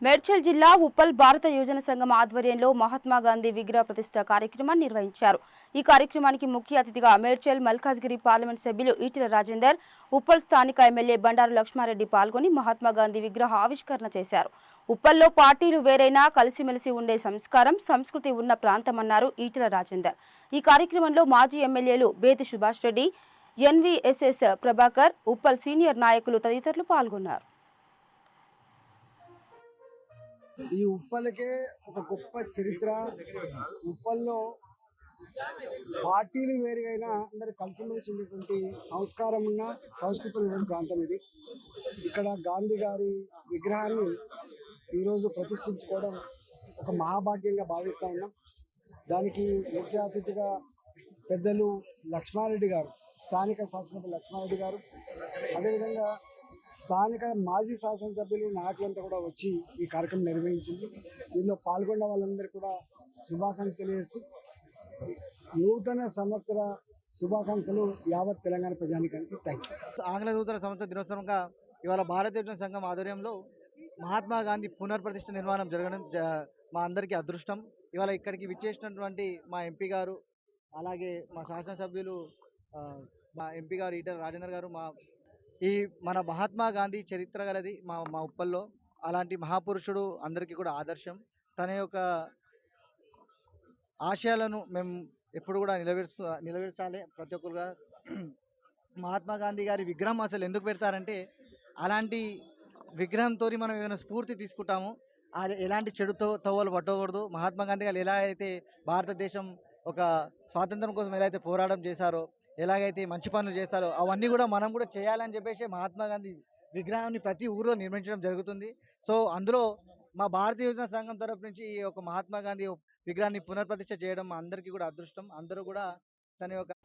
మేడ్చల్ జిల్లా ఉప్పల్ భారత యువజన సంఘం ఆధ్వర్యంలో మహాత్మా గాంధీ విగ్రహ ప్రతిష్ఠ కార్యక్రమాన్ని నిర్వహించారు. ఈ కార్యక్రమానికి ముఖ్య అతిథిగా మేడ్చల్ మల్కాజ్గిరి పార్లమెంట్ సభ్యులు ఈటెల రాజేందర్, ఉప్పల్ స్థానిక ఎమ్మెల్యే బండారు లక్ష్మారెడ్డి పాల్గొని మహాత్మా గాంధీ విగ్రహ ఆవిష్కరణ చేశారు. ఉప్పల్లో పార్టీలు వేరైనా కలిసిమెలిసి ఉండే సంస్కారం, సంస్కృతి ఉన్న ప్రాంతమన్నారు ఈటెల రాజేందర్. ఈ కార్యక్రమంలో మాజీ ఎమ్మెల్యేలు బేతి సుభాష్ రెడ్డి, ఎన్వీఎస్ఎస్ ప్రభాకర్, ఉప్పల్ సీనియర్ నాయకులు తదితరులు పాల్గొన్నారు. ఈ ఉప్పలకే ఒక గొప్ప చరిత్ర. ఉప్పల్లో పార్టీలు వేరుగైనా అందరు కలిసిమెలిసి ఉండేటువంటి సంస్కారం ఉన్న సంస్కృతులు ఉన్న ప్రాంతం ఇది. ఇక్కడ గాంధీ గారి విగ్రహాన్ని ఈరోజు ప్రతిష్ఠించుకోవడం ఒక మహాభాగ్యంగా భావిస్తూ ఉన్నాం. దానికి ముఖ్య అతిథిగా పెద్దలు లక్ష్మారెడ్డి గారు, స్థానిక శాసనసభ్యులు లక్ష్మారెడ్డి గారు, అదేవిధంగా స్థానిక మాజీ శాసనసభ్యులు నాయకులంతా కూడా వచ్చి ఈ కార్యక్రమం నిర్వహించింది. దీనిలో పాల్గొన్న వాళ్ళందరూ కూడా శుభాకాంక్షలు తెలియజేస్తూ నూతన సంవత్సర శుభాకాంక్షలు యావత్ తెలంగాణ ప్రజానికానికి. Thank you. ఆంగ్ల నూతన సంవత్సర దినోత్సవంగా ఇవాళ భారతీయ యువజన సంఘం ఆధ్వర్యంలో మహాత్మా గాంధీ పునర్ప్రతిష్ఠ నిర్మాణం జరగడం మా అందరికీ అదృష్టం. ఇవాళ ఇక్కడికి విచ్చేసినటువంటి మా ఎంపీ గారు, అలాగే మా శాసనసభ్యులు మా ఎంపీ గారు ఈటెల రాజేందర్ గారు, మన మహాత్మా గాంధీ చరిత్ర గలది మా ఉప్పల్లో. అలాంటి మహాపురుషుడు అందరికీ కూడా ఆదర్శం. తన యొక్క ఆశయాలను మేము ఎప్పుడు కూడా నిలబెట్టాలి ప్రతి ఒక్కరుగా. మహాత్మా గాంధీ గారి విగ్రహం అసలు ఎందుకు పెడతారంటే, అలాంటి విగ్రహంతో మనం ఏమైనా స్ఫూర్తి తీసుకుంటాము. అది ఎలాంటి చెడు తవ్వలు పట్టకూడదు. మహాత్మా గాంధీ గారు ఎలా అయితే భారతదేశం ఒక స్వాతంత్రం కోసం ఎలా అయితే పోరాటం చేశారో, ఎలాగైతే మంచి పనులు చేస్తారో అవన్నీ కూడా మనం కూడా చేయాలని చెప్పేసి మహాత్మా గాంధీ విగ్రహాన్ని ప్రతి ఊరిలో నిర్మించడం జరుగుతుంది. సో అందులో మా భారతీయ యువజన సంఘం తరఫు నుంచి ఈ యొక్క మహాత్మా గాంధీ విగ్రహాన్ని పునర్ప్రతిష్ఠ చేయడం అందరికీ కూడా అదృష్టం. అందరూ కూడా తన యొక్క